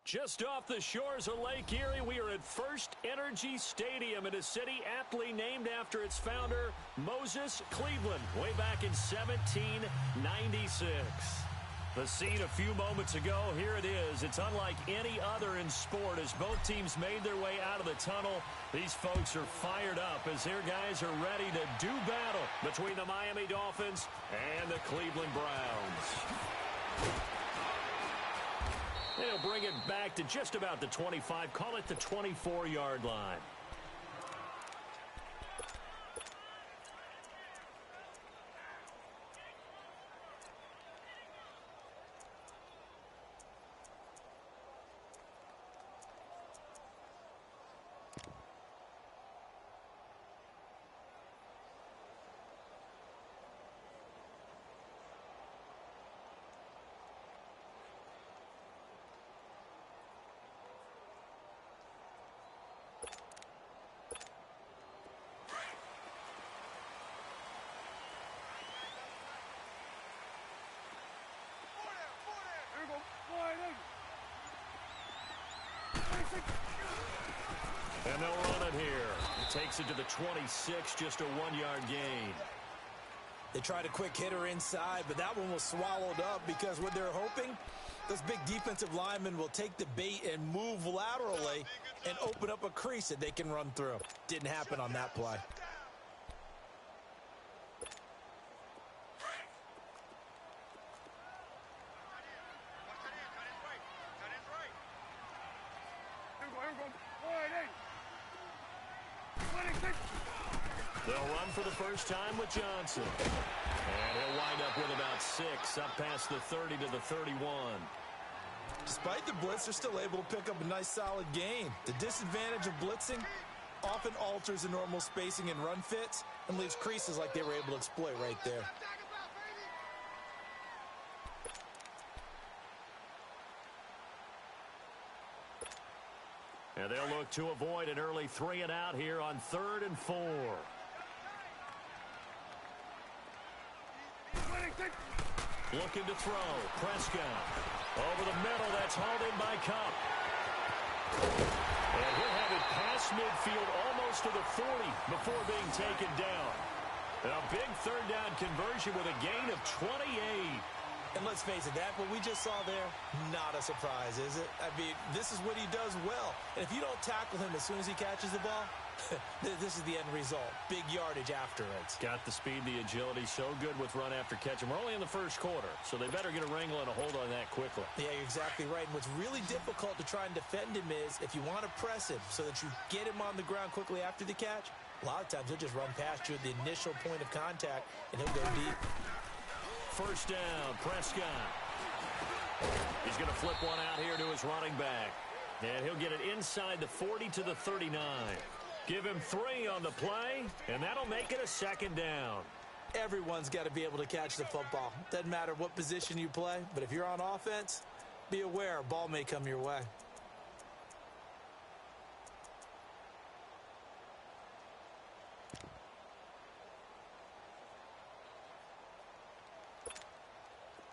Just off the shores of Lake Erie, we are at First Energy Stadium in a city aptly named after its founder, Moses Cleveland, way back in 1796. The scene a few moments ago, here it is. It's unlike any other in sport as both teams made their way out of the tunnel. These folks are fired up as their guys are ready to do battle between the Miami Dolphins and the Cleveland Browns. They'll bring it back to just about the 25, call it the 24-yard line. And they'll run it here. It takes it to the 26, just a 1-yard gain. They tried a quick hitter inside, but that one was swallowed up because what they're hoping, this big defensive lineman will take the bait and move laterally and open up a crease that they can run through. Didn't happen on that play. They'll run for the first time with Johnson. And he'll wind up with about 6, up past the 30 to the 31. Despite the blitz, they're still able to pick up a nice solid gain. The disadvantage of blitzing often alters the normal spacing and run fits and leaves creases like they were able to exploit right there. And they'll look to avoid an early 3-and-out here on 3rd and 4. Looking to throw. Prescott. Over the middle. That's hauled in by Cup. And he'll have it past midfield almost to the 40 before being taken down. And a big 3rd down conversion with a gain of 28. And let's face it, that what we just saw there, not a surprise, is it? I mean, this is what he does well. And if you don't tackle him as soon as he catches the ball, this is the end result. Big yardage afterwards. Got the speed, the agility, so good with run after catch. And we're only in the first quarter, so they better get a wrangle and a hold on that quickly. Yeah, you're exactly right. And what's really difficult to try and defend him is if you want to press him so that you get him on the ground quickly after the catch, a lot of times he'll just run past you at the initial point of contact, and he'll go deep. First down, Prescott. He's going to flip one out here to his running back. And he'll get it inside the 40 to the 39. Give him 3 on the play, and that'll make it a 2nd down. Everyone's got to be able to catch the football. Doesn't matter what position you play, but if you're on offense, be aware a ball may come your way.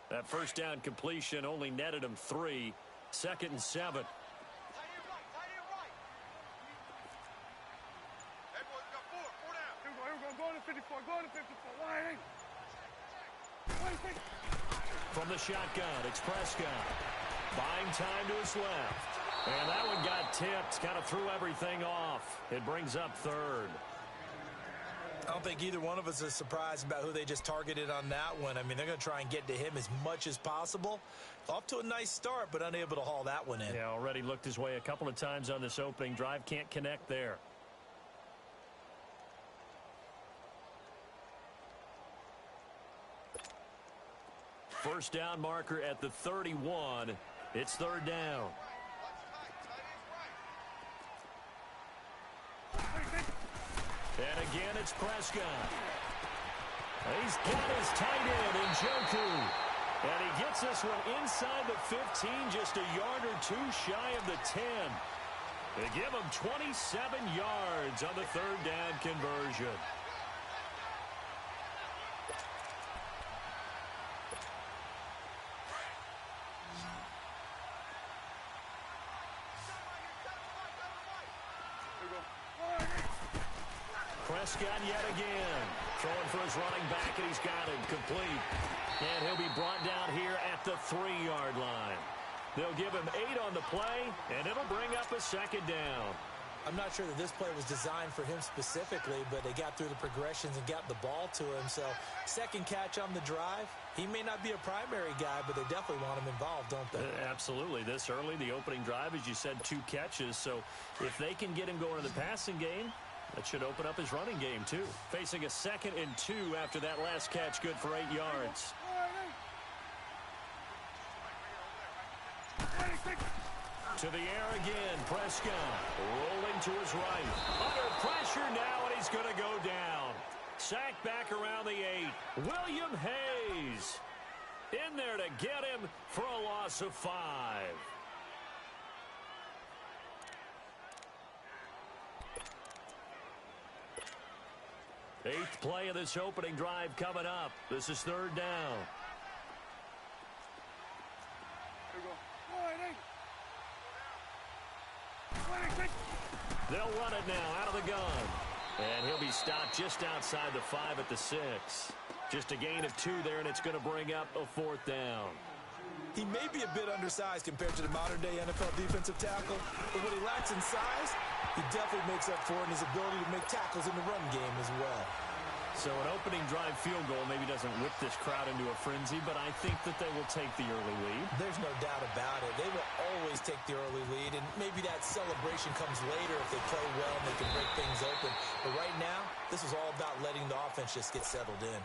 That first down completion only netted him 3. 2nd and 7. From the shotgun, it's Prescott. Buying time to his left. And that one got tipped. Kind of threw everything off. It brings up 3rd. I don't think either one of us is surprised about who they just targeted on that one. I mean, they're going to try and get to him as much as possible. Off to a nice start, but unable to haul that one in. Yeah, already looked his way a couple of times on this opening drive. Can't connect there. First down marker at the 31. It's 3rd down. And again, it's Prescott. He's got his tight end in Njoku. And he gets this one inside the 15, just a yard or 2 shy of the 10. They give him 27 yards on the 3rd down conversion. Prescott yet again. Throwing for his running back, and he's got it complete. And he'll be brought down here at the 3-yard line. They'll give him 8 on the play, and it'll bring up a second down. I'm not sure that this play was designed for him specifically, but they got through the progressions and got the ball to him. So second catch on the drive. He may not be a primary guy, but they definitely want him involved, don't they? Absolutely. This early, the opening drive, as you said, 2 catches. So if they can get him going in the passing game, that should open up his running game, too. Facing a 2nd and 2 after that last catch, good for 8 yards. To the air again, Prescott rolling to his right. Under pressure now, and he's going to go down. Sacked back around the 8. William Hayes in there to get him for a loss of 5. Eighth play of this opening drive coming up. This is 3rd down. They'll run it now out of the gun. And he'll be stopped just outside the 5 at the 6. Just a gain of 2 there, and it's going to bring up a 4th down. He may be a bit undersized compared to the modern-day NFL defensive tackle, but what he lacks in size, he definitely makes up for it in his ability to make tackles in the run game as well. So an opening drive field goal maybe doesn't whip this crowd into a frenzy, but I think that they will take the early lead. There's no doubt about it. They will always take the early lead, and maybe that celebration comes later if they play well and they can break things open. But right now, this is all about letting the offense just get settled in.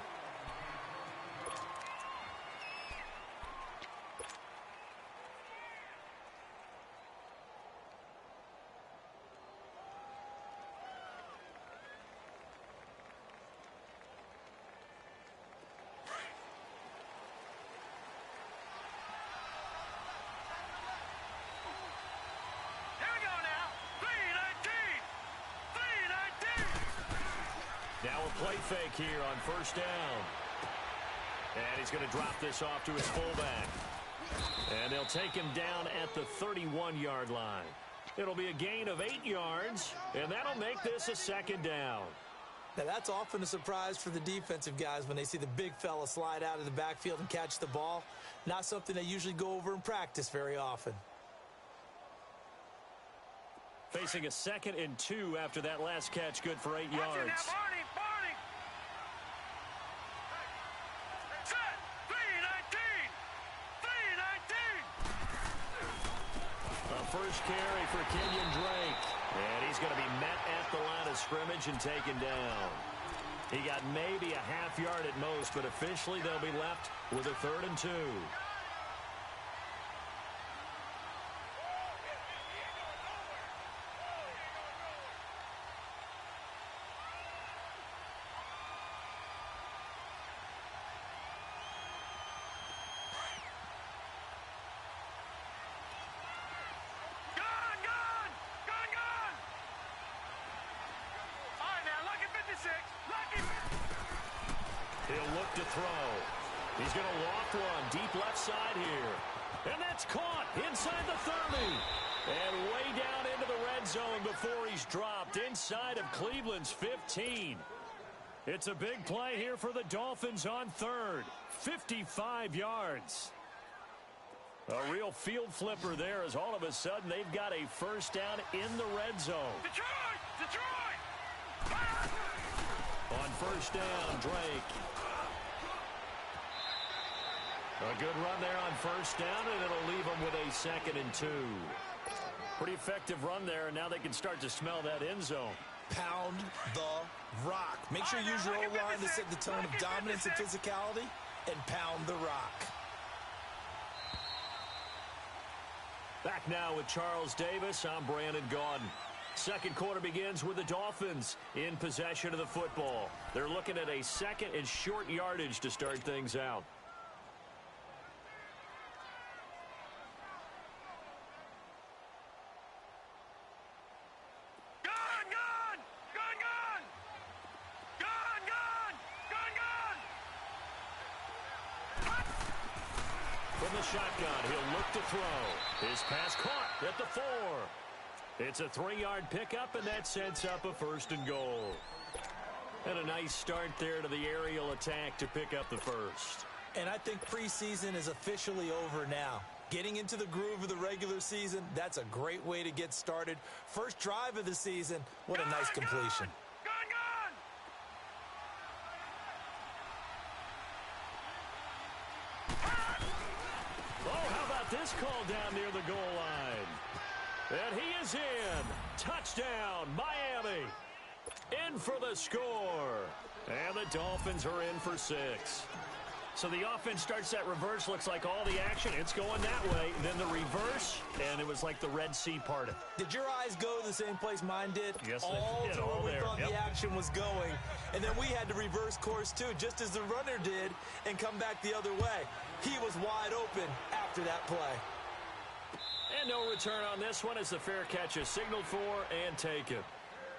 Now a play fake here on 1st down. And he's going to drop this off to his fullback. And they'll take him down at the 31-yard line. It'll be a gain of 8 yards, and that'll make this a 2nd down. Now, that's often a surprise for the defensive guys when they see the big fella slide out of the backfield and catch the ball. Not something they usually go over in practice very often. Facing a 2nd and 2 after that last catch, good for 8 yards. First carry for Kenyon Drake. And he's going to be met at the line of scrimmage and taken down. He got maybe a half yard at most, but officially they'll be left with a 3rd and 2. He'll look to throw. He's going to loft one deep left side here. And that's caught inside the 30. And way down into the red zone before he's dropped inside of Cleveland's 15. It's a big play here for the Dolphins on 3rd. 55 yards. A real field flipper there as all of a sudden they've got a 1st down in the red zone. Detroit! On 1st down, Drake. A good run there on 1st down, and it'll leave them with a 2nd and 2. Pretty effective run there, and now they can start to smell that end zone. Pound the rock. Make sure you use your O-line to set the tone of dominance and physicality, and pound the rock. Back now with Charles Davis. I'm Brandon Gaudin. Second quarter begins with the Dolphins in possession of the football. They're looking at a 2nd and short yardage to start things out. From the shotgun, he'll look to throw. His pass caught at the 4. It's a 3-yard pickup, and that sets up a 1st and goal. And a nice start there to the aerial attack to pick up the first. And I think preseason is officially over now. Getting into the groove of the regular season, that's a great way to get started. First drive of the season, what a nice completion. Oh, how about this call down near the goal line? And he is in. Touchdown, Miami. In for the score. And the Dolphins are in for 6. So the offense starts that reverse. Looks like all the action, it's going that way. Then the reverse, and it was like the Red Sea parted. Did your eyes go to the same place mine did? Yes, all they did. to All where we there. thought Yep. the action was going. And then we had to reverse course, too, just as the runner did, and come back the other way. He was wide open after that play. And no return on this one as the fair catch is signaled for and taken.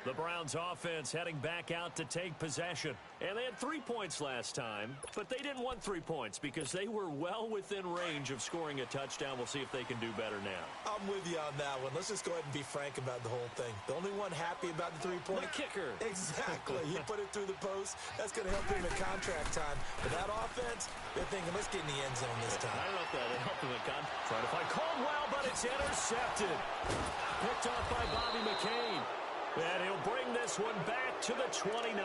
The Browns offense heading back out to take possession. And they had 3 points last time, but they didn't want 3 points because they were well within range of scoring a touchdown. We'll see if they can do better now. I'm with you on that one. Let's just go ahead and be frank about the whole thing. The only one happy about the 3-point. The kicker. Exactly. He put it through the post. That's going to help him at contract time. But that offense, they're thinking, let's get in the end zone this time. I don't know if that helped him at contract. Trying to find Caldwell, but it's intercepted. Picked off by Bobby McCain. And he'll bring this one back to the 29.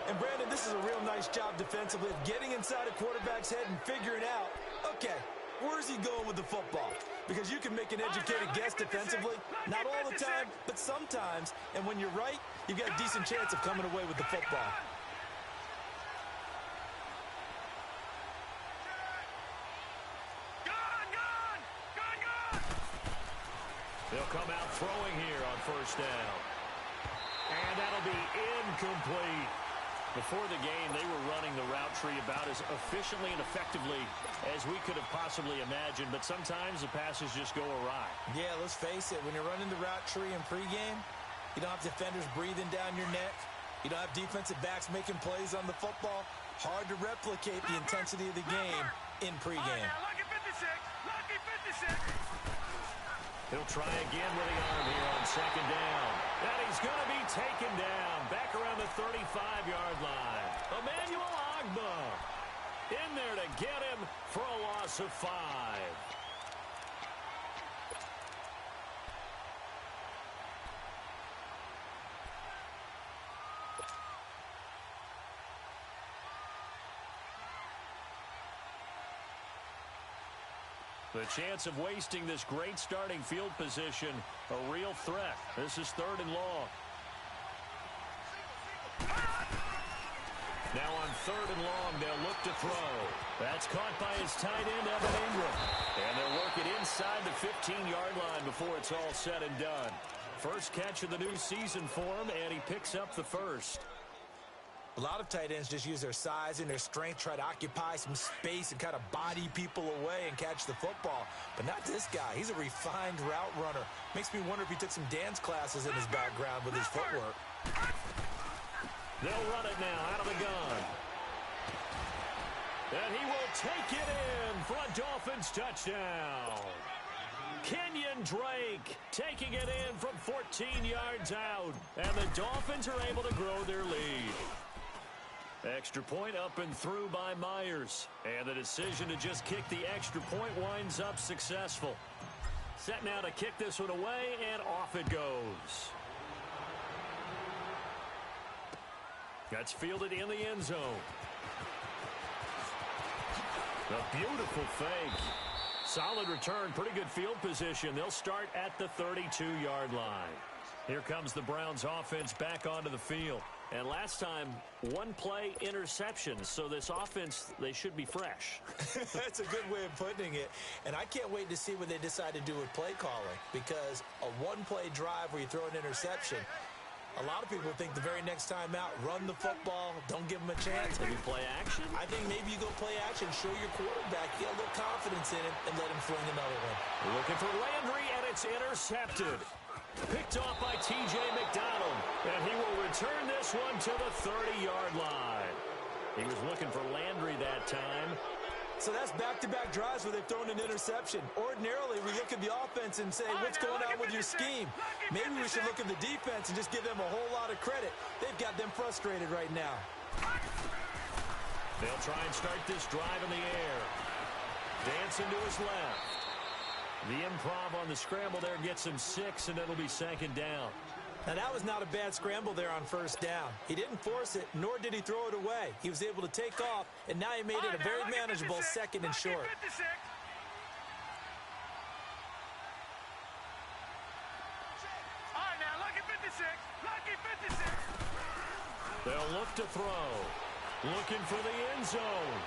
And, Brandon, this is a real nice job defensively of getting inside a quarterback's head and figuring out, okay, where's he going with the football? Because you can make an educated guess defensively, not all the time, but sometimes. And when you're right, you've got a decent chance of coming away with the football. They'll come out throwing here on first down. And that'll be incomplete. Before the game, they were running the route tree about as efficiently and effectively as we could have possibly imagined, but sometimes the passes just go awry. Yeah, let's face it. When you're running the route tree in pregame, you don't have defenders breathing down your neck. You don't have defensive backs making plays on the football. Hard to replicate the intensity of the game in pregame. Lucky 56. Lucky 56. He'll try again with the arm here on second down. And he's going to be taken down back around the 35-yard line. Emmanuel Agba in there to get him for a loss of 5. The chance of wasting this great starting field position, a real threat. This is 3rd and long. Now on 3rd and long, they'll look to throw. That's caught by his tight end, Evan Ingram. And they'll work it inside the 15-yard line before it's all said and done. First catch of the new season for him, and he picks up the first. A lot of tight ends just use their size and their strength, try to occupy some space and kind of body people away and catch the football. But not this guy. He's a refined route runner. Makes me wonder if he took some dance classes in his background with his footwork. They'll run it now out of the gun. And he will take it in for a Dolphins touchdown. Kenyon Drake taking it in from 14 yards out. And the Dolphins are able to grow their lead. Extra point up and through by Myers. And the decision to just kick the extra point winds up successful. Set now to kick this one away, and off it goes. That's fielded in the end zone. A beautiful fake. Solid return, pretty good field position. They'll start at the 32-yard line. Here comes the Browns offense back onto the field. And last time, one play interception. So this offense, they should be fresh. That's a good way of putting it. And I can't wait to see what they decide to do with play calling. Because a one-play drive where you throw an interception, a lot of people think the very next time out, run the football, don't give them a chance. Maybe play action? I think maybe you go play action, show your quarterback, get a little confidence in it, and let him fling another one. Looking for Landry, and it's intercepted. Picked off by T.J. McDonald, and he will return this one to the 30-yard line. He was looking for Landry that time. So that's back-to-back drives where they've thrown an interception. Ordinarily, we look at the offense and say, what's going on with your scheme? Maybe we should look at the defense and just give them a whole lot of credit. They've got them frustrated right now. They'll try and start this drive in the air. Dancing to his left. The improv on the scramble there gets him 6, and it'll be 2nd down. Now, that was not a bad scramble there on 1st down. He didn't force it, nor did he throw it away. He was able to take off, and now he made it a very manageable 2nd and short. They'll look to throw. Looking for the end zone.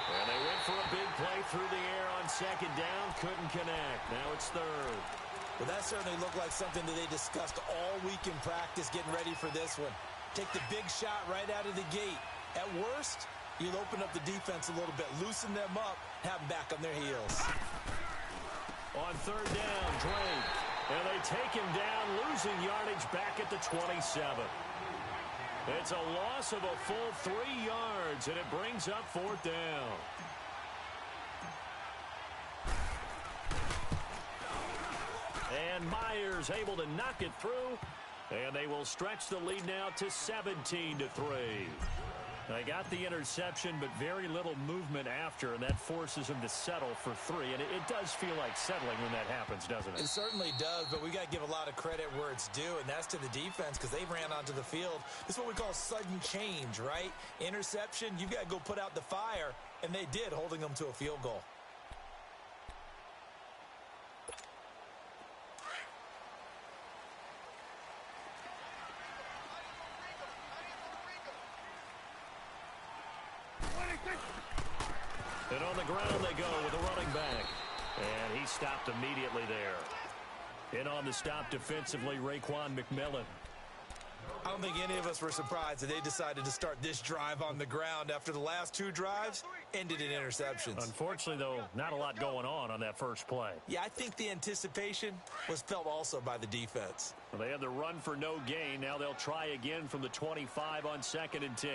And they went for a big play through the air on 2nd down. Couldn't connect. Now it's 3rd. Well, that certainly looked like something that they discussed all week in practice, getting ready for this one. Take the big shot right out of the gate. At worst, you'll open up the defense a little bit, loosen them up, have them back on their heels. On 3rd down, Drake. And they take him down, losing yardage back at the 27. It's a loss of a full 3 yards, and it brings up 4th down. And Myers able to knock it through, and they will stretch the lead now to 17-3. They got the interception, but very little movement after, and that forces them to settle for 3. And it does feel like settling when that happens, doesn't it? It certainly does, but we got to give a lot of credit where it's due, and that's to the defense because they ran onto the field. This is what we call sudden change, right? Interception, you've got to go put out the fire, and they did, holding them to a field goal. And on the ground they go with a running back. And he stopped immediately there. In on the stop defensively, Raekwon McMillan. I don't think any of us were surprised that they decided to start this drive on the ground after the last 2 drives ended in interceptions. Unfortunately, though, not a lot going on that first play. Yeah, I think the anticipation was felt also by the defense. Well, they had the run for no gain. Now they'll try again from the 25 on 2nd and 10.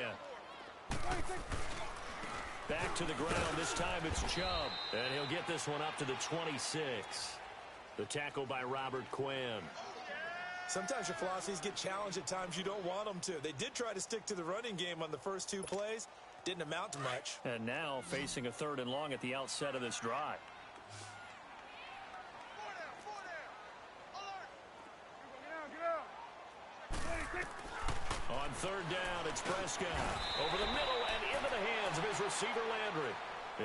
Back to the ground. This time it's Chubb. And he'll get this one up to the 26. The tackle by Robert Quinn. Sometimes your philosophies get challenged at times you don't want them to. They did try to stick to the running game on the first 2 plays. Didn't amount to much. And now facing a 3rd and long at the outset of this drive. On 3rd down, it's Prescott. Over the middle and into the hands of his receiver, Landry.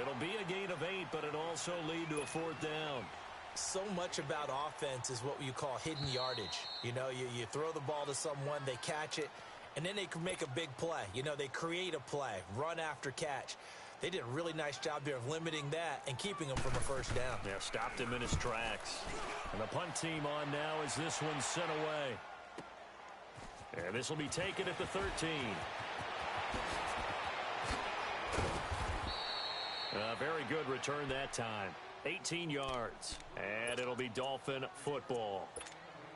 It'll be a gain of 8, but it'll also lead to a 4th down. So much about offense is what you call hidden yardage. You know, you throw the ball to someone, they catch it, and then they can make a big play. You know, they create a play, run after catch. They did a really nice job there of limiting that and keeping him from a 1st down. Yeah, stopped him in his tracks. And the punt team on now as this one's sent away. And this will be taken at the 13. A very good return that time. 18 yards. And it'll be Dolphin football.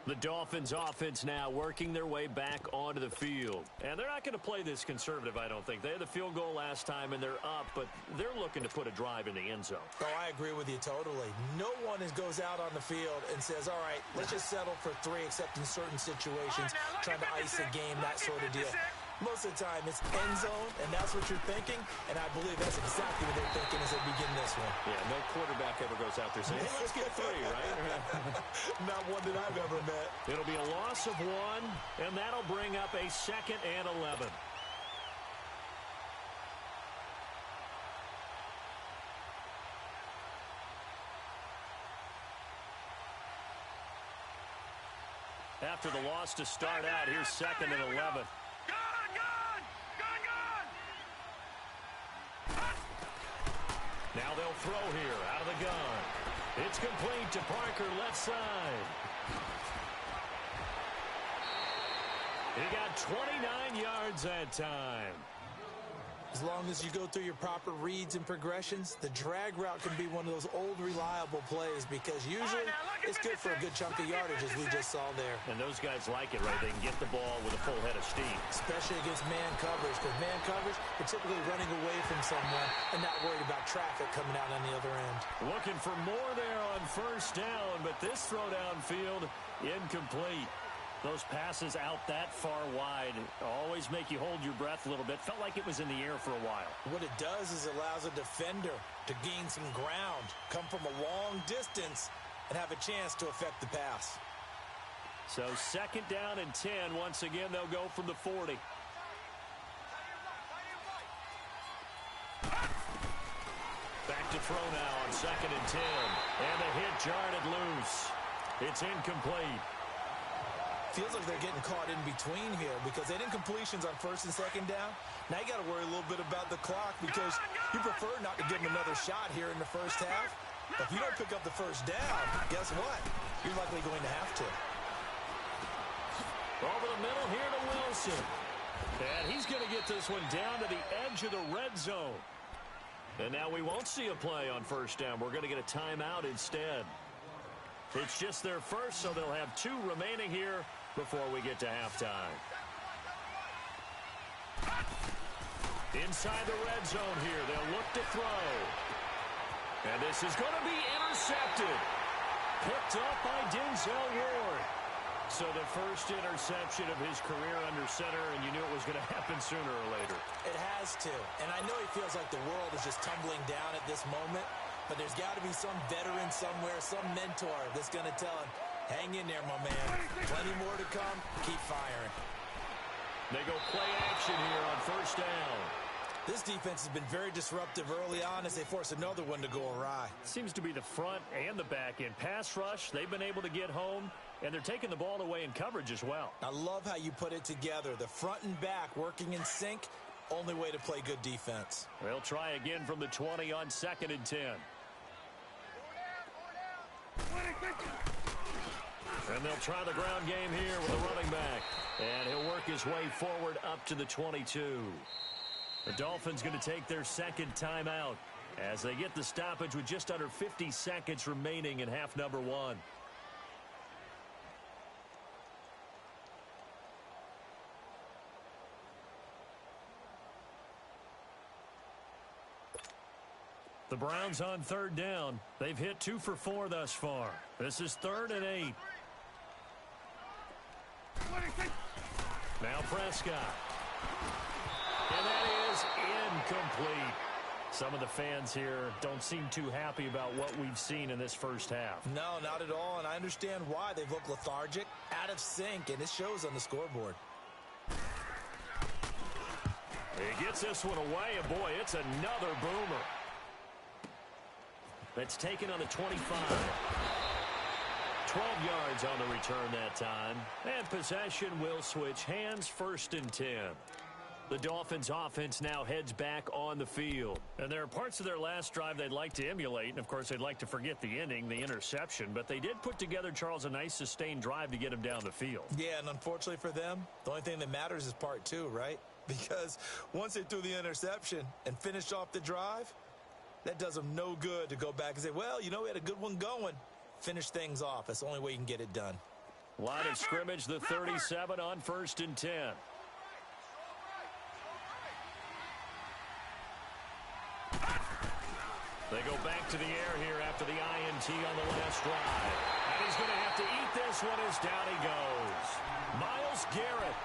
The Dolphins offense now working their way back onto the field. And they're not going to play this conservative, I don't think. They had the field goal last time, and they're up, but they're looking to put a drive in the end zone. Oh, I agree with you totally. No one goes out on the field and says, all right, let's just settle for 3, except in certain situations, trying to ice a game, that sort of deal. Most of the time, it's end zone, and that's what you're thinking, and I believe that's exactly what they're thinking as they begin this one. Yeah, no quarterback ever goes out there saying, hey, let's get 3, right? Not one that I've ever met. It'll be a loss of 1, and that'll bring up a 2nd and 11. After the loss to start out, here's 2nd and 11. Now they'll throw here out of the gun. It's complete to Parker, left side. He got 29 yards that time. As long as you go through your proper reads and progressions, the drag route can be one of those old reliable plays because usually it's good for a good chunk of yardage, as we just saw there. And those guys like it, right? They can get the ball with a full head of steam. Especially against man coverage, because man coverage, they're typically running away from someone and not worried about traffic coming out on the other end. Looking for more there on first down, but this throw downfield incomplete. Those passes out that far wide always make you hold your breath a little bit. Felt like it was in the air for a while. What it does is allows a defender to gain some ground, come from a long distance, and have a chance to affect the pass. So 2nd down and 10. Once again, they'll go from the 40. Back to throw now on 2nd and 10. And the hit jarred it loose. It's incomplete. Feels like they're getting caught in between here because they didn't completions on 1st and 2nd down. Now you got to worry a little bit about the clock because you prefer not to give them another shot here in the first half. But if you don't pick up the first down, guess what? You're likely going to have to. Over the middle here to Wilson. And he's going to get this one down to the edge of the red zone. And now we won't see a play on first down. We're going to get a timeout instead. It's just their first, so they'll have 2 remaining here before we get to halftime. Inside the red zone here, they'll look to throw. And this is going to be intercepted. Picked up by Denzel Ward. So the first interception of his career under center, and you knew it was going to happen sooner or later. It has to. And I know he feels like the world is just tumbling down at this moment. But there's got to be some veteran somewhere, some mentor that's going to tell him, hang in there, my man. Plenty more to come. Keep firing. They go play action here on first down. This defense has been very disruptive early on as they force another one to go awry. Seems to be the front and the back end. Pass rush, they've been able to get home, and they're taking the ball away in coverage as well. I love how you put it together. The front and back working in sync, only way to play good defense. They'll try again from the 20 on 2nd and 10. And they'll try the ground game here with the running back. And he'll work his way forward up to the 22. The Dolphins going to take their 2nd timeout as they get the stoppage with just under 50 seconds remaining in half number 1. The Browns on 3rd down. They've hit 2 for 4 thus far. This is 3rd and 8. Now Prescott. And that is incomplete. Some of the fans here don't seem too happy about what we've seen in this first half. No, not at all, and I understand why. They've looked lethargic, out of sync, and it shows on the scoreboard. He gets this one away, and boy, it's another boomer. That's taken on the 25. 12 yards on the return that time. And possession will switch hands, 1st and 10. The Dolphins offense now heads back on the field. And there are parts of their last drive they'd like to emulate. And, of course, they'd like to forget the ending, the interception. But they did put together, Charles, a nice sustained drive to get him down the field. Yeah, and unfortunately for them, the only thing that matters is part 2, right? Because once they threw the interception and finished off the drive, that does them no good to go back and say, well, you know, we had a good one going. Finish things off. That's the only way you can get it done. Line of scrimmage, the 37 on 1st and 10. They go back to the air here after the INT on the last drive. And he's going to have to eat this one as down he goes. Myles Garrett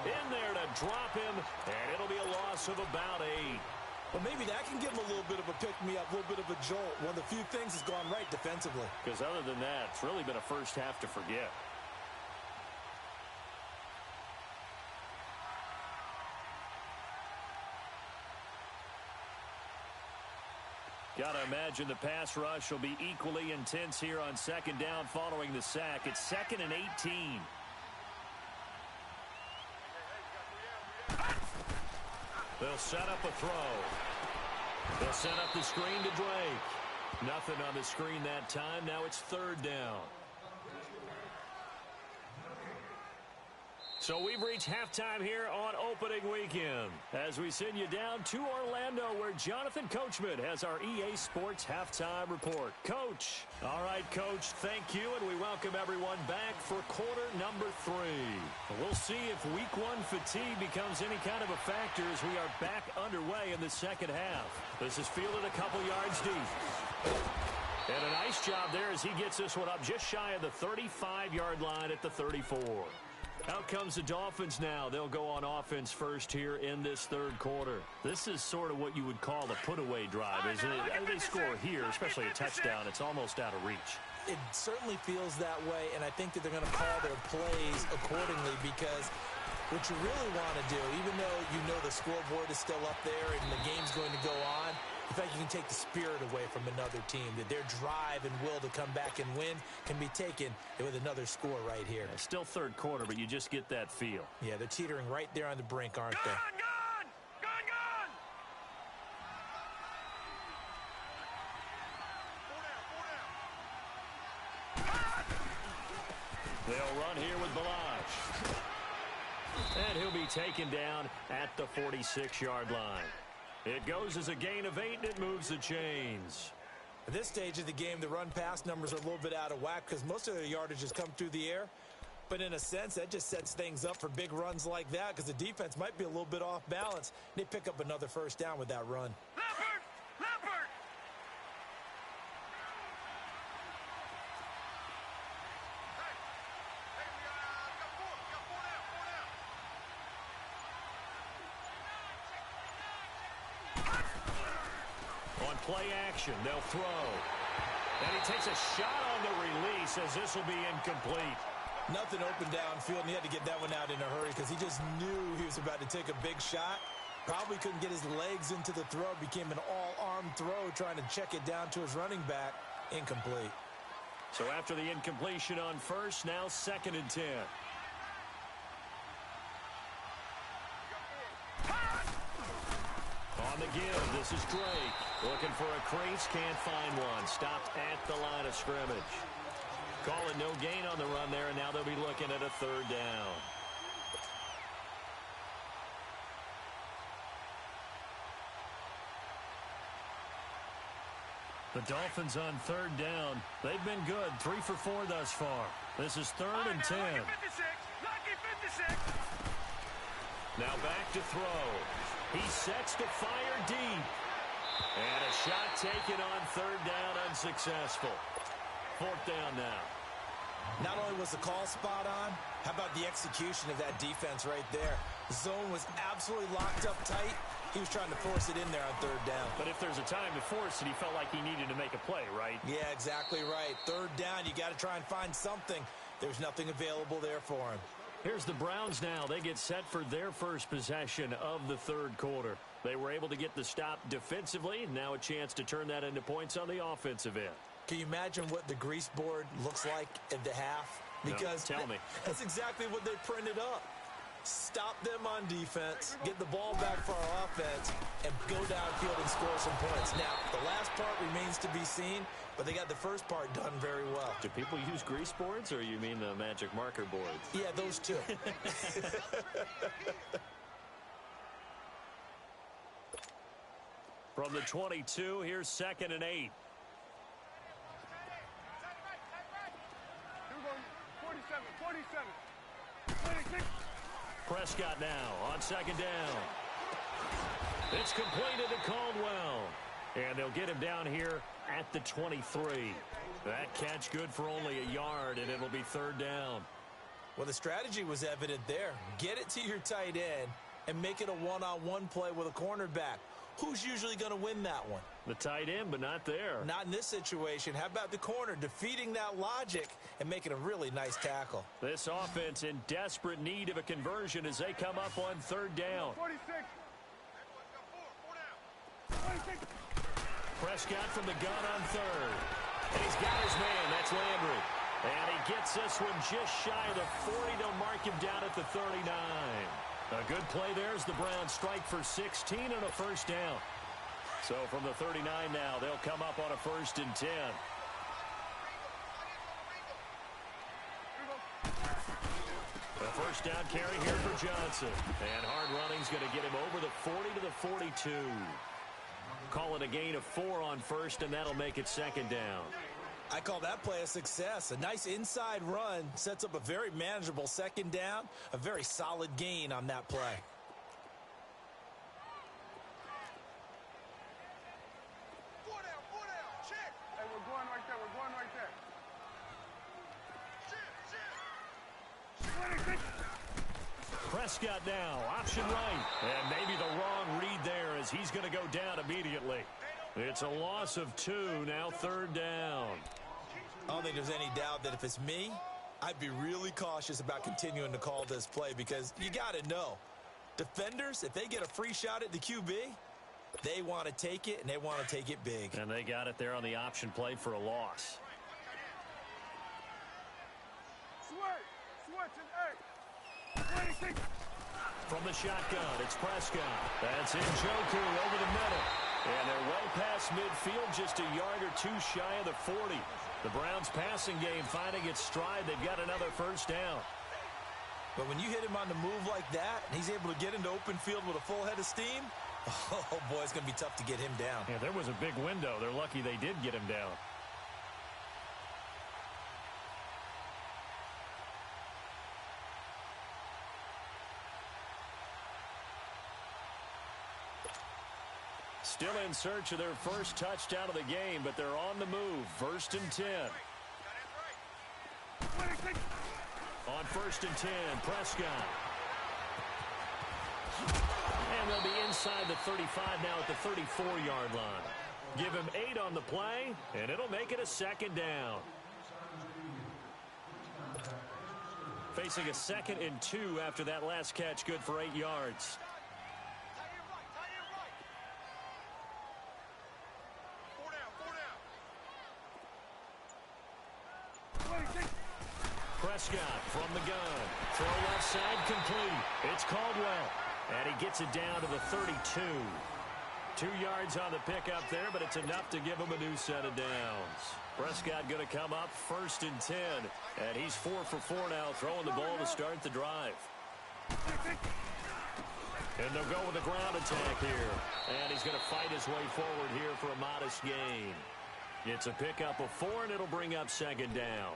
in there to drop him, and it'll be a loss of about 8. Well, maybe that can give him a little bit of a pick-me-up, a little bit of a jolt. One of the few things has gone right defensively. Because other than that, it's really been a first half to forget. Got to imagine the pass rush will be equally intense here on 2nd down following the sack. It's 2nd and 18. They'll set up a throw. They'll set up the screen to Drake. Nothing on the screen that time. Now it's 3rd down. So we've reached halftime here on opening weekend as we send you down to Orlando where Jonathan Coachman has our EA Sports halftime report. Coach. All right, Coach, thank you, and we welcome everyone back for quarter number 3. We'll see if week 1 fatigue becomes any kind of a factor as we are back underway in the second half. This is fielded a couple yards deep. And a nice job there as he gets this one up just shy of the 35-yard line at the 34. Out comes the Dolphins now. They'll go on offense first here in this third quarter. This is sort of what you would call a put-away drive, isn't it? They score here, especially a touchdown. It's almost out of reach. It certainly feels that way, and I think that they're going to call their plays accordingly because what you really want to do, even though you know the scoreboard is still up there and the game's going to go on, in fact, you can take the spirit away from another team, that their drive and will to come back and win can be taken with another score right here. Yeah, still third quarter, but you just get that feel. Yeah, they're teetering right there on the brink, aren't they? Gone! They'll run here with Balazs. And he'll be taken down at the 46-yard line. It goes as a gain of 8, and it moves the chains. At this stage of the game, the run-pass numbers are a little bit out of whack because most of their yardage has come through the air. But in a sense, that just sets things up for big runs like that because the defense might be a little bit off balance. They pick up another first down with that run. Leopard! On play action, they'll throw. And he takes a shot on the release as this will be incomplete. Nothing open downfield, and he had to get that one out in a hurry because he just knew he was about to take a big shot. Probably couldn't get his legs into the throw. Became an all-arm throw trying to check it down to his running back. Incomplete. So after the incompletion on first, now 2nd and 10. On the give, this is Drake. Looking for a crease, can't find one. Stopped at the line of scrimmage. Calling no gain on the run there, and now they'll be looking at a 3rd down. The Dolphins on 3rd down. They've been good, 3 for 4 thus far. This is 3rd and 10. Lucky 56! Now back to throw. He sets to fire deep. And a shot taken on 3rd down, unsuccessful. 4th down now. Not only was the call spot on, how about the execution of that defense right there? The zone was absolutely locked up tight. He was trying to force it in there on 3rd down. But if there's a time to force it, he felt like he needed to make a play, right? Yeah, exactly right. 3rd down, you got to try and find something. There's nothing available there for him. Here's the Browns now. They get set for their first possession of the 3rd quarter. They were able to get the stop defensively. Now a chance to turn that into points on the offensive end. Can you imagine what the grease board looks like at the half? Because no, tell me. That's exactly what they printed up. Stop them on defense, get the ball back for our offense, and go downfield and score some points. Now, the last part remains to be seen, but they got the first part done very well. Do people use grease boards, or you mean the magic marker boards? Yeah, those two. From the 22, here's 2nd and 8. 47, 26. Prescott now on 2nd down. It's completed to Caldwell. And they'll get him down here at the 23. That catch good for only a yard, and it'll be 3rd down. Well, the strategy was evident there. Get it to your tight end and make it a one-on-one play with a cornerback. Who's usually going to win that one? The tight end, but not there. Not in this situation. How about the corner defeating that logic and making a really nice tackle? This offense in desperate need of a conversion as they come up on 3rd down. 46. Prescott from the gun on 3rd. And he's got his man. That's Landry. And he gets this one just shy of the 40. They'll mark him down at the 39. A good play there as the Browns strike for 16 and a first down. So from the 39 now, they'll come up on a 1st and 10. The first down carry here for Johnson. And hard running's going to get him over the 40 to the 42. Call it a gain of 4 on first, and that'll make it second down. I call that play a success. A nice inside run sets up a very manageable second down. A very solid gain on that play. Hey, we're going right there. We're going right there. 26. Prescott now, option right. And maybe the wrong read there as he's going to go down immediately. It's a loss of 2, now third down. I don't think there's any doubt that if it's me, I'd be really cautious about continuing to call this play because you got to know, defenders, if they get a free shot at the QB, they want to take it, and they want to take it big. And they got it there on the option play for a loss. Switch and 26. From the shotgun, it's Prescott. That's Njoku over the middle. And they're well past midfield, just a yard or 2 shy of the 40. The Browns passing game finding its stride. They've got another first down. But when you hit him on the move like that, and he's able to get into open field with a full head of steam, oh boy, it's going to be tough to get him down. Yeah, there was a big window. They're lucky they did get him down. Still in search of their first touchdown of the game, but they're on the move. First and 10. 26. On first and 10, Prescott. And they'll be inside the 35 now at the 34-yard line. Give him 8 on the play, and it'll make it a second down. Facing a 2nd and 2 after that last catch, good for 8 yards. Prescott from the gun. Throw left side complete. It's Caldwell. And he gets it down to the 32. 2 yards on the pickup there, but it's enough to give him a new set of downs. Prescott going to come up first and 10. And he's 4 for 4 now, throwing the ball to start the drive. And they'll go with a ground attack here. And he's going to fight his way forward here for a modest gain. It's a pickup of 4, and it'll bring up second down.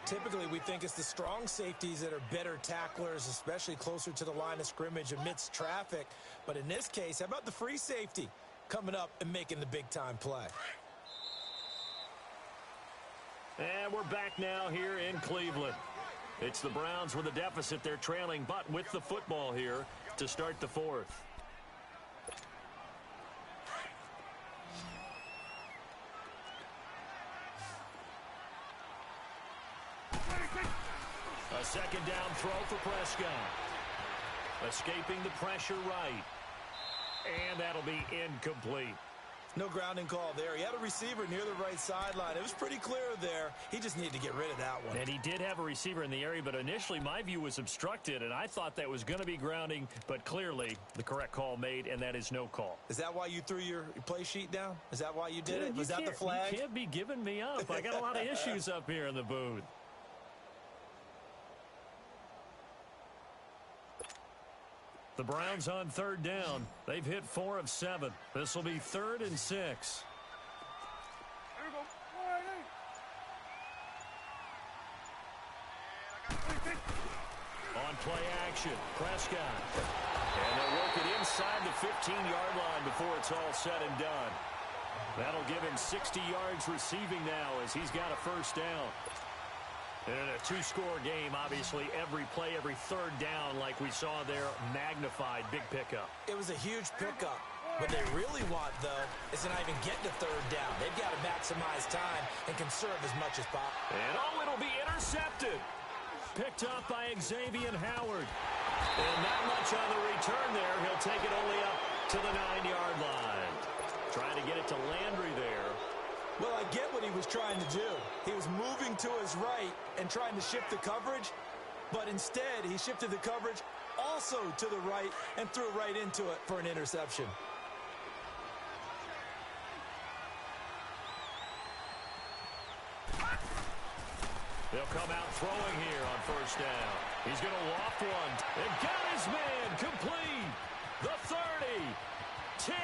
Typically, we think it's the strong safeties that are better tacklers, especially closer to the line of scrimmage amidst traffic. But in this case, how about the free safety coming up and making the big-time play? And we're back now here in Cleveland. It's the Browns with a deficit. They're trailing, but with the football here to start the 4th. A second down throw for Prescott. Escaping the pressure right. And that'll be incomplete. No grounding call there. He had a receiver near the right sideline. It was pretty clear there. He just needed to get rid of that one. And he did have a receiver in the area, but initially my view was obstructed, and I thought that was going to be grounding, but clearly the correct call made, and that is no call. Is that why you threw your play sheet down? Is that why you did it? Was that the flag? You can't be giving me up. I got a lot of issues up here in the booth. The Browns on third down. They've hit 4 of 7. This will be 3rd and 6. Here we go. 26. On play action, Prescott. And they'll work it inside the 15-yard line before it's all said and done. That'll give him 60 yards receiving now as he's got a first down. And in a 2-score game, obviously, every play, every third down, like we saw there, magnified, big pickup. It was a huge pickup. What they really want, though, is to not even get to third down. They've got to maximize time and conserve as much as possible. And it'll be intercepted. Picked up by Xavier Howard. And not much on the return there. He'll take it only up to the 9-yard line. Trying to get it to Landry there. Well, I get what he was trying to do. He was moving to his right and trying to shift the coverage, but instead he shifted the coverage also to the right and threw right into it for an interception. They'll come out throwing here on first down. He's going to loft one. And got his man complete. The 30, 10,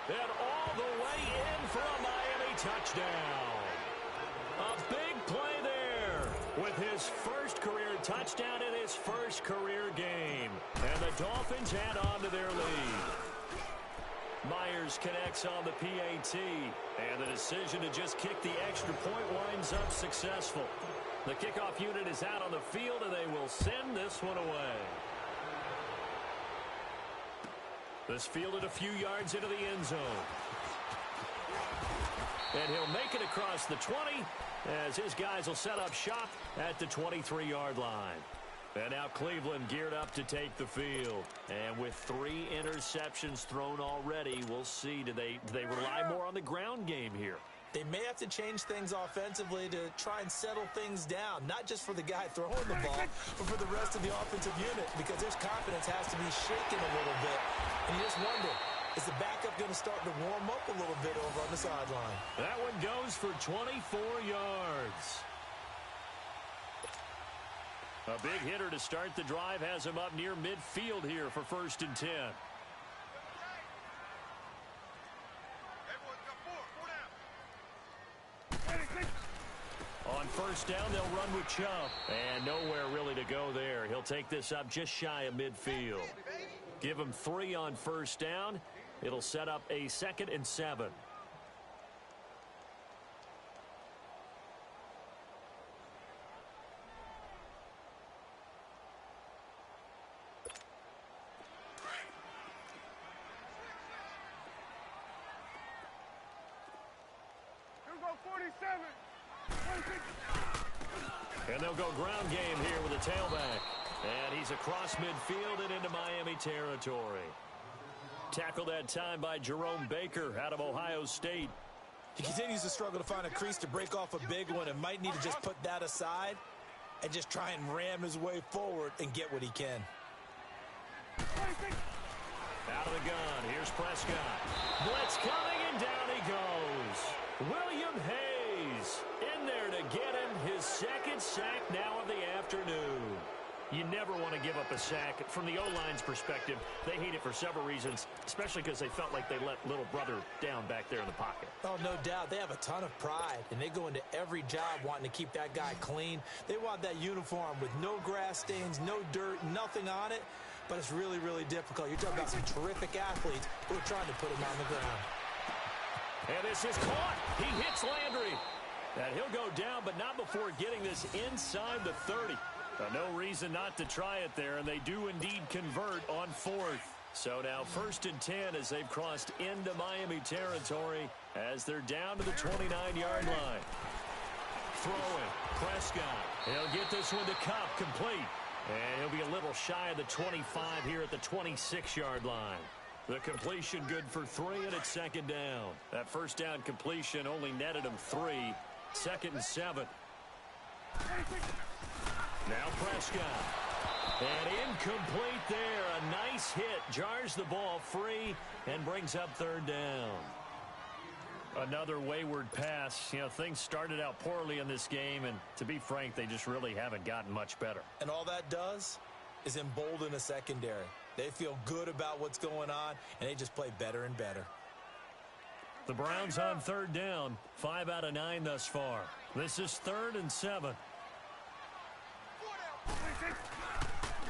and all the way in for a Miami touchdown. A big play there with his first career touchdown in his first career game. And the Dolphins add on to their lead. Myers connects on the PAT, and the decision to just kick the extra point winds up successful. The kickoff unit is out on the field, and they will send this one away. This fielded a few yards into the end zone. And he'll make it across the 20 as his guys will set up shop at the 23-yard line. And now Cleveland geared up to take the field. And with 3 interceptions thrown already, we'll see. Do they rely more on the ground game here? They may have to change things offensively to try and settle things down, not just for the guy throwing the ball, but for the rest of the offensive unit, because their confidence has to be shaken a little bit. And you just wonder, is the backup going to start to warm up a little bit over on the sideline? That one goes for 24 yards. A big hitter to start the drive has him up near midfield here for 1st and 10. On first down, they'll run with Chubb. And nowhere really to go there. He'll take this up just shy of midfield. Give him 3 on first down. It'll set up a 2nd and 7. And they'll go ground game here with a tailback. And he's across midfield and into Miami territory. Tackled that time by Jerome Baker out of Ohio State. He continues to struggle to find a crease to break off a big one and might need to just put that aside and just try and ram his way forward and get what he can. Out of the gun. Here's Prescott. Blitz coming, and down he goes. William Hayes in there to get him his 2nd sack now of the afternoon. You never want to give up a sack. From the O-line's perspective, they hate it for several reasons, especially because they felt like they let little brother down back there in the pocket. Oh, no doubt. They have a ton of pride, and they go into every job wanting to keep that guy clean. They want that uniform with no grass stains, no dirt, nothing on it, but it's really, really difficult. You're talking about some terrific athletes who are trying to put him on the ground. And this is caught. He hits Landry. And he'll go down, but not before getting this inside the 30. No reason not to try it there, and they do indeed convert on 4th. So now 1st and 10 as they've crossed into Miami territory as they're down to the 29-yard line. Throwing, Prescott. He'll get this one to Cup, complete. And he'll be a little shy of the 25 here at the 26-yard line. The completion good for 3, and it's 2nd down. That first down completion only netted him 3. 2nd and 7. Now Prescott. And incomplete there. A nice hit. Jars the ball free and brings up 3rd down. Another wayward pass. You know, things started out poorly in this game, and to be frank, they just really haven't gotten much better. And all that does is embolden a secondary. They feel good about what's going on, and they just play better and better. The Browns on 3rd down. 5 out of 9 thus far. This is 3rd and 7.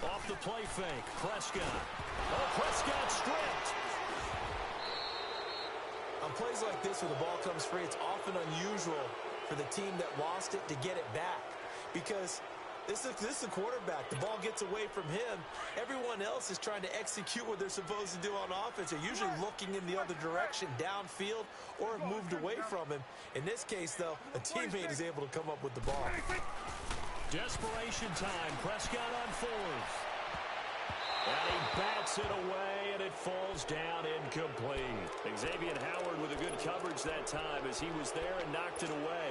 Off the play fake. Prescott. Oh, Prescott stripped. On plays like this where the ball comes free, it's often unusual for the team that lost it to get it back. Because this is the quarterback. The ball gets away from him. Everyone else is trying to execute what they're supposed to do on offense. They're usually looking in the other direction, downfield, or have moved away from him. In this case, though, a teammate is able to come up with the ball. Desperation time. Prescott on 4th. And he bats it away, and it falls down incomplete. Xavier Howard with a good coverage that time as he was there and knocked it away.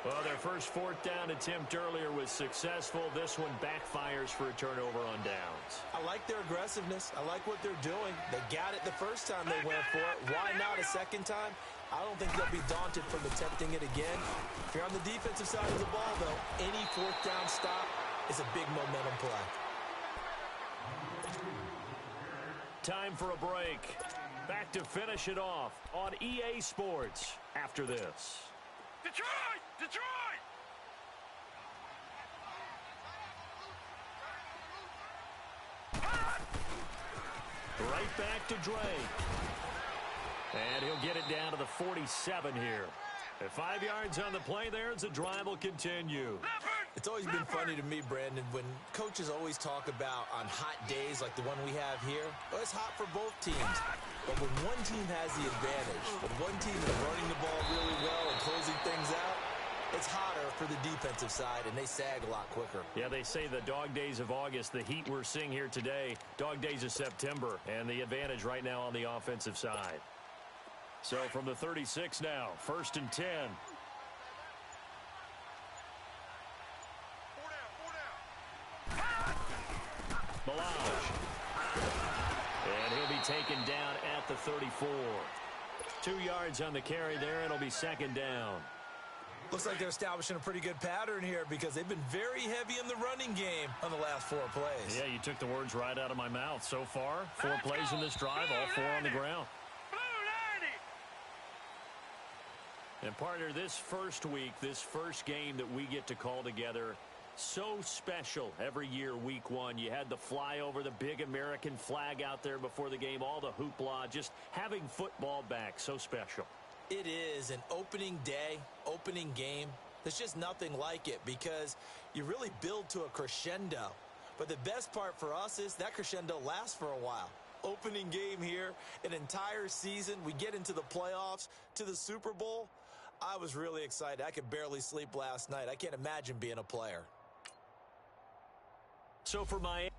Well, their first fourth down attempt earlier was successful. This one backfires for a turnover on downs. I like their aggressiveness. I like what they're doing. They got it the first time they went for it. Why not a second time? I don't think they'll be daunted from attempting it again. If you're on the defensive side of the ball, though, any fourth down stop is a big momentum play. Time for a break. Back to finish it off on EA Sports after this. Detroit! Detroit! Right back to Drake. And he'll get it down to the 47 here. At 5 yards on the play there, the drive will continue. It's always been funny to me, Brandon, when coaches always talk about on hot days like the one we have here. Well, it's hot for both teams. But when one team has the advantage, when one team is running the ball really well and closing things out, it's hotter for the defensive side, and they sag a lot quicker. Yeah, they say the dog days of August, the heat we're seeing here today, dog days of September, and the advantage right now on the offensive side. So from the 36 now, 1st and 10. Balaj. And he'll be taken down at the 34. 2 yards on the carry there, and it'll be 2nd down. Looks like they're establishing a pretty good pattern here because they've been very heavy in the running game on the last 4 plays. Yeah, you took the words right out of my mouth. So far, 4 plays in this drive, all 4 on the ground. And partner, this first week, this first game that we get to call together, so special every year, week 1. You had the flyover, the big American flag out there before the game, all the hoopla, just having football back, so special. It is an opening day, opening game. There's just nothing like it because you really build to a crescendo. But the best part for us is that crescendo lasts for a while. Opening game here, an entire season. We get into the playoffs, to the Super Bowl. I was really excited. I could barely sleep last night. I can't imagine being a player. So for Miami.